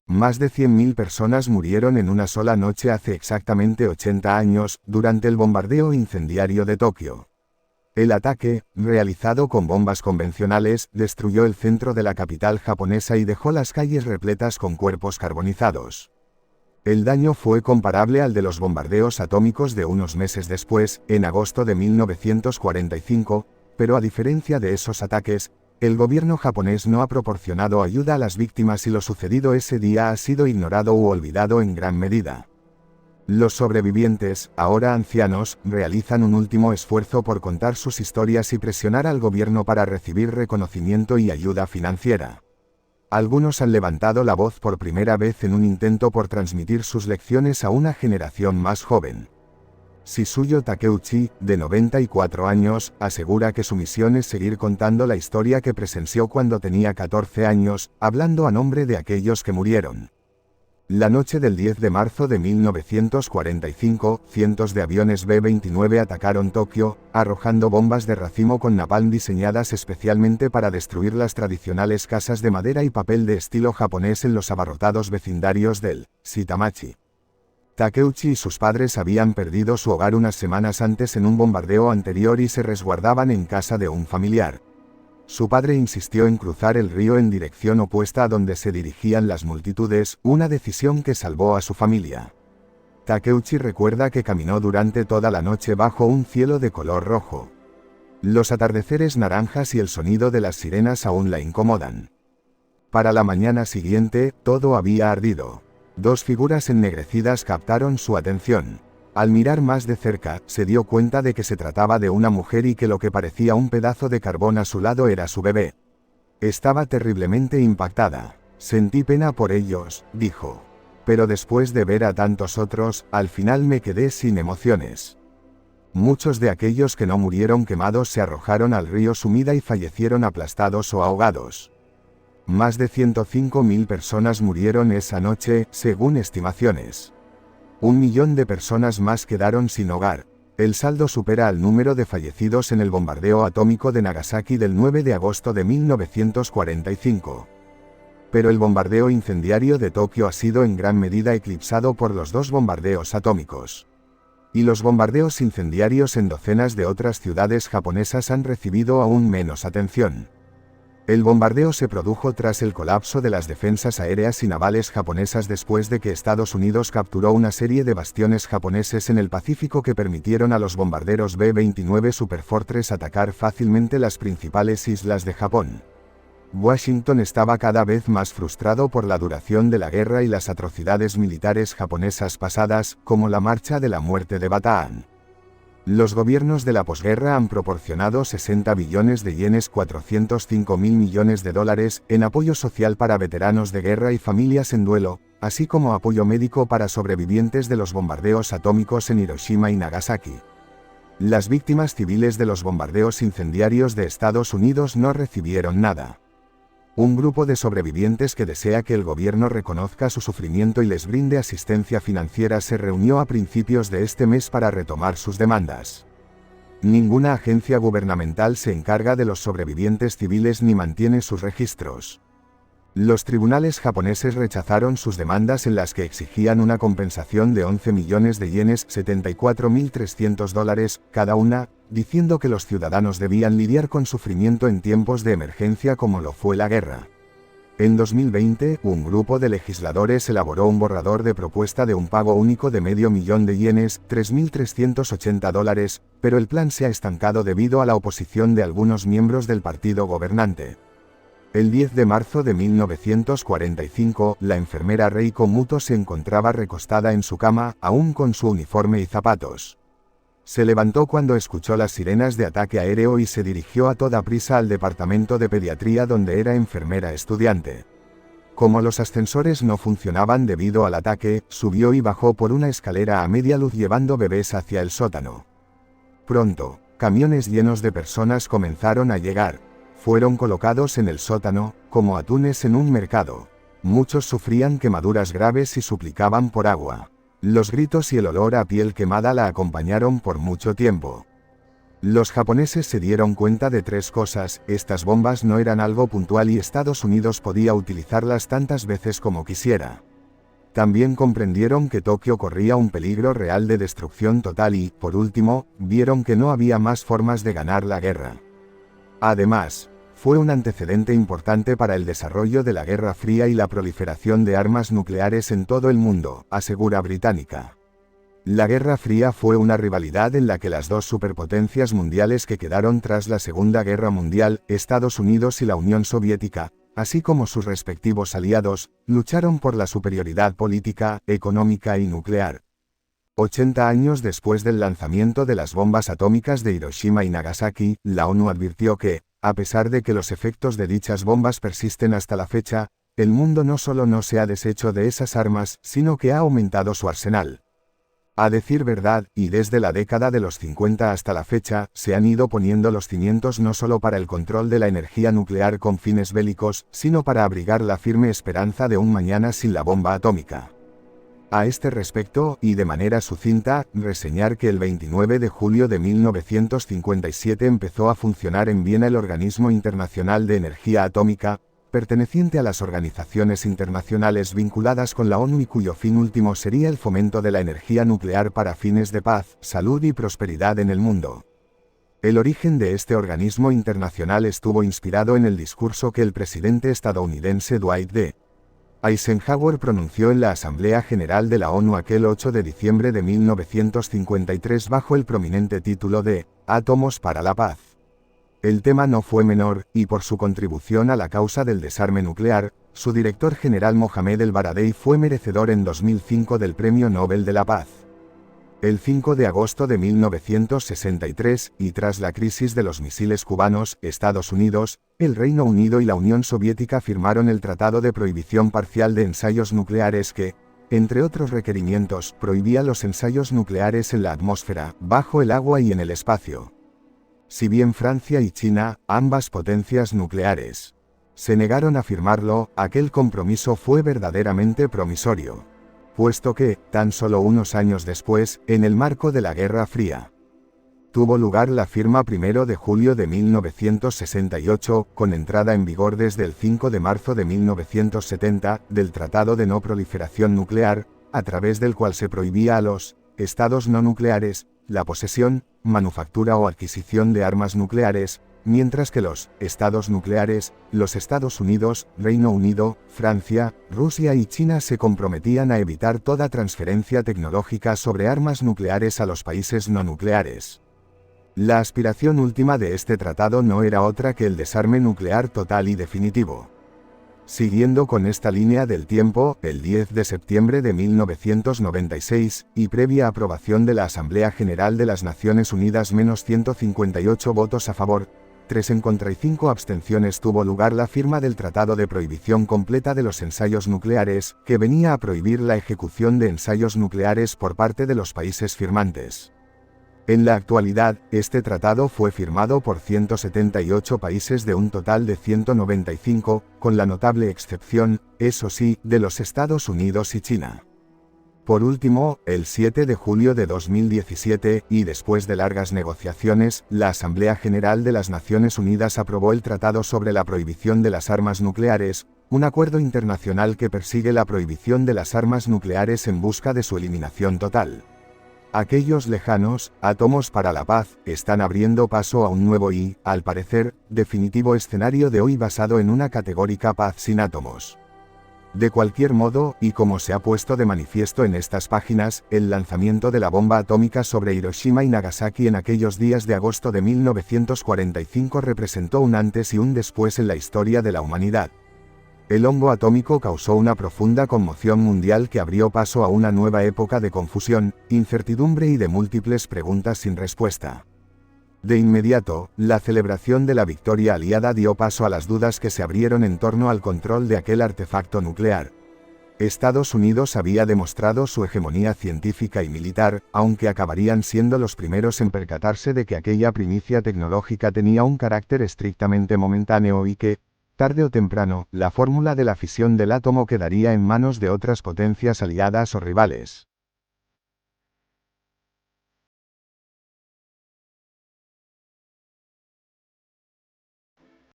Más de 100.000 personas murieron en una sola noche hace exactamente 80 años, durante el bombardeo incendiario de Tokio. El ataque, realizado con bombas convencionales, destruyó el centro de la capital japonesa y dejó las calles repletas con cuerpos carbonizados. El daño fue comparable al de los bombardeos atómicos de unos meses después, en agosto de 1945, pero a diferencia de esos ataques, el gobierno japonés no ha proporcionado ayuda a las víctimas y lo sucedido ese día ha sido ignorado u olvidado en gran medida. Los sobrevivientes, ahora ancianos, realizan un último esfuerzo por contar sus historias y presionar al gobierno para recibir reconocimiento y ayuda financiera. Algunos han levantado la voz por primera vez en un intento por transmitir sus lecciones a una generación más joven. Shisuyo Takeuchi, de 94 años, asegura que su misión es seguir contando la historia que presenció cuando tenía 14 años, hablando a nombre de aquellos que murieron. La noche del 10 de marzo de 1945, cientos de aviones B-29 atacaron Tokio, arrojando bombas de racimo con napalm diseñadas especialmente para destruir las tradicionales casas de madera y papel de estilo japonés en los abarrotados vecindarios del Shitamachi. Takeuchi y sus padres habían perdido su hogar unas semanas antes en un bombardeo anterior y se resguardaban en casa de un familiar. Su padre insistió en cruzar el río en dirección opuesta a donde se dirigían las multitudes, una decisión que salvó a su familia. Takeuchi recuerda que caminó durante toda la noche bajo un cielo de color rojo. Los atardeceres naranjas y el sonido de las sirenas aún la incomodan. Para la mañana siguiente, todo había ardido. Dos figuras ennegrecidas captaron su atención. Al mirar más de cerca, se dio cuenta de que se trataba de una mujer y que lo que parecía un pedazo de carbón a su lado era su bebé. Estaba terriblemente impactada. Sentí pena por ellos, dijo. Pero después de ver a tantos otros, al final me quedé sin emociones. Muchos de aquellos que no murieron quemados se arrojaron al río Sumida y fallecieron aplastados o ahogados. Más de 105.000 personas murieron esa noche, según estimaciones. 1 millón de personas más quedaron sin hogar. El saldo supera al número de fallecidos en el bombardeo atómico de Nagasaki del 9 de agosto de 1945. Pero el bombardeo incendiario de Tokio ha sido en gran medida eclipsado por los dos bombardeos atómicos. Y los bombardeos incendiarios en docenas de otras ciudades japonesas han recibido aún menos atención. El bombardeo se produjo tras el colapso de las defensas aéreas y navales japonesas después de que Estados Unidos capturó una serie de bastiones japoneses en el Pacífico que permitieron a los bombarderos B-29 Superfortress atacar fácilmente las principales islas de Japón. Washington estaba cada vez más frustrado por la duración de la guerra y las atrocidades militares japonesas pasadas, como la Marcha de la Muerte de Bataan. Los gobiernos de la posguerra han proporcionado 60 billones de yenes, 405.000 millones de dólares, en apoyo social para veteranos de guerra y familias en duelo, así como apoyo médico para sobrevivientes de los bombardeos atómicos en Hiroshima y Nagasaki. Las víctimas civiles de los bombardeos incendiarios de Estados Unidos no recibieron nada. Un grupo de sobrevivientes que desea que el gobierno reconozca su sufrimiento y les brinde asistencia financiera se reunió a principios de este mes para retomar sus demandas. Ninguna agencia gubernamental se encarga de los sobrevivientes civiles ni mantiene sus registros. Los tribunales japoneses rechazaron sus demandas en las que exigían una compensación de 11 millones de yenes, 74.300 dólares, cada una, diciendo que los ciudadanos debían lidiar con sufrimiento en tiempos de emergencia como lo fue la guerra. En 2020, un grupo de legisladores elaboró un borrador de propuesta de un pago único de $500.000 de yenes, 3.380 dólares, pero el plan se ha estancado debido a la oposición de algunos miembros del partido gobernante. El 10 de marzo de 1945, la enfermera Reiko Muto se encontraba recostada en su cama, aún con su uniforme y zapatos. Se levantó cuando escuchó las sirenas de ataque aéreo y se dirigió a toda prisa al departamento de pediatría donde era enfermera estudiante. Como los ascensores no funcionaban debido al ataque, subió y bajó por una escalera a media luz llevando bebés hacia el sótano. Pronto, camiones llenos de personas comenzaron a llegar. Fueron colocados en el sótano, como atunes en un mercado. Muchos sufrían quemaduras graves y suplicaban por agua. Los gritos y el olor a piel quemada la acompañaron por mucho tiempo. Los japoneses se dieron cuenta de tres cosas: estas bombas no eran algo puntual y Estados Unidos podía utilizarlas tantas veces como quisiera. También comprendieron que Tokio corría un peligro real de destrucción total y, por último, vieron que no había más formas de ganar la guerra. Además, fue un antecedente importante para el desarrollo de la Guerra Fría y la proliferación de armas nucleares en todo el mundo, asegura Británica. La Guerra Fría fue una rivalidad en la que las dos superpotencias mundiales que quedaron tras la Segunda Guerra Mundial, Estados Unidos y la Unión Soviética, así como sus respectivos aliados, lucharon por la superioridad política, económica y nuclear. 80 años después del lanzamiento de las bombas atómicas de Hiroshima y Nagasaki, la ONU advirtió que, a pesar de que los efectos de dichas bombas persisten hasta la fecha, el mundo no solo no se ha deshecho de esas armas, sino que ha aumentado su arsenal. A decir verdad, y desde la década de los 50 hasta la fecha, se han ido poniendo los cimientos no solo para el control de la energía nuclear con fines bélicos, sino para abrigar la firme esperanza de un mañana sin la bomba atómica. A este respecto, y de manera sucinta, reseñar que el 29 de julio de 1957 empezó a funcionar en Viena el Organismo Internacional de Energía Atómica, perteneciente a las organizaciones internacionales vinculadas con la ONU y cuyo fin último sería el fomento de la energía nuclear para fines de paz, salud y prosperidad en el mundo. El origen de este organismo internacional estuvo inspirado en el discurso que el presidente estadounidense Dwight D. Eisenhower pronunció en la Asamblea General de la ONU aquel 8 de diciembre de 1953 bajo el prominente título de «Átomos para la paz». El tema no fue menor, y por su contribución a la causa del desarme nuclear, su director general Mohamed El-Baradei fue merecedor en 2005 del Premio Nobel de la Paz. El 5 de agosto de 1963, y tras la crisis de los misiles cubanos, Estados Unidos, el Reino Unido y la Unión Soviética firmaron el Tratado de Prohibición Parcial de Ensayos Nucleares que, entre otros requerimientos, prohibía los ensayos nucleares en la atmósfera, bajo el agua y en el espacio. Si bien Francia y China, ambas potencias nucleares, se negaron a firmarlo, aquel compromiso fue verdaderamente promisorio, puesto que, tan solo unos años después, en el marco de la Guerra Fría, tuvo lugar la firma 1 de julio de 1968, con entrada en vigor desde el 5 de marzo de 1970, del Tratado de No Proliferación Nuclear, a través del cual se prohibía a los estados no nucleares la posesión, manufactura o adquisición de armas nucleares, mientras que los estados nucleares, los Estados Unidos, Reino Unido, Francia, Rusia y China se comprometían a evitar toda transferencia tecnológica sobre armas nucleares a los países no nucleares. La aspiración última de este tratado no era otra que el desarme nuclear total y definitivo. Siguiendo con esta línea del tiempo, el 10 de septiembre de 1996, y previa aprobación de la Asamblea General de las Naciones Unidas menos 158 votos a favor, 3 en contra y 5 abstenciones, tuvo lugar la firma del Tratado de Prohibición Completa de los Ensayos Nucleares, que venía a prohibir la ejecución de ensayos nucleares por parte de los países firmantes. En la actualidad, este tratado fue firmado por 178 países de un total de 195, con la notable excepción, eso sí, de los Estados Unidos y China. Por último, el 7 de julio de 2017, y después de largas negociaciones, la Asamblea General de las Naciones Unidas aprobó el Tratado sobre la Prohibición de las Armas Nucleares, un acuerdo internacional que persigue la prohibición de las armas nucleares en busca de su eliminación total. Aquellos lejanos átomos para la paz están abriendo paso a un nuevo y, al parecer, definitivo escenario de hoy basado en una categórica paz sin átomos. De cualquier modo, y como se ha puesto de manifiesto en estas páginas, el lanzamiento de la bomba atómica sobre Hiroshima y Nagasaki en aquellos días de agosto de 1945 representó un antes y un después en la historia de la humanidad. El hongo atómico causó una profunda conmoción mundial que abrió paso a una nueva época de confusión, incertidumbre y de múltiples preguntas sin respuesta. De inmediato, la celebración de la victoria aliada dio paso a las dudas que se abrieron en torno al control de aquel artefacto nuclear. Estados Unidos había demostrado su hegemonía científica y militar, aunque acabarían siendo los primeros en percatarse de que aquella primicia tecnológica tenía un carácter estrictamente momentáneo y que, tarde o temprano, la fórmula de la fisión del átomo quedaría en manos de otras potencias aliadas o rivales.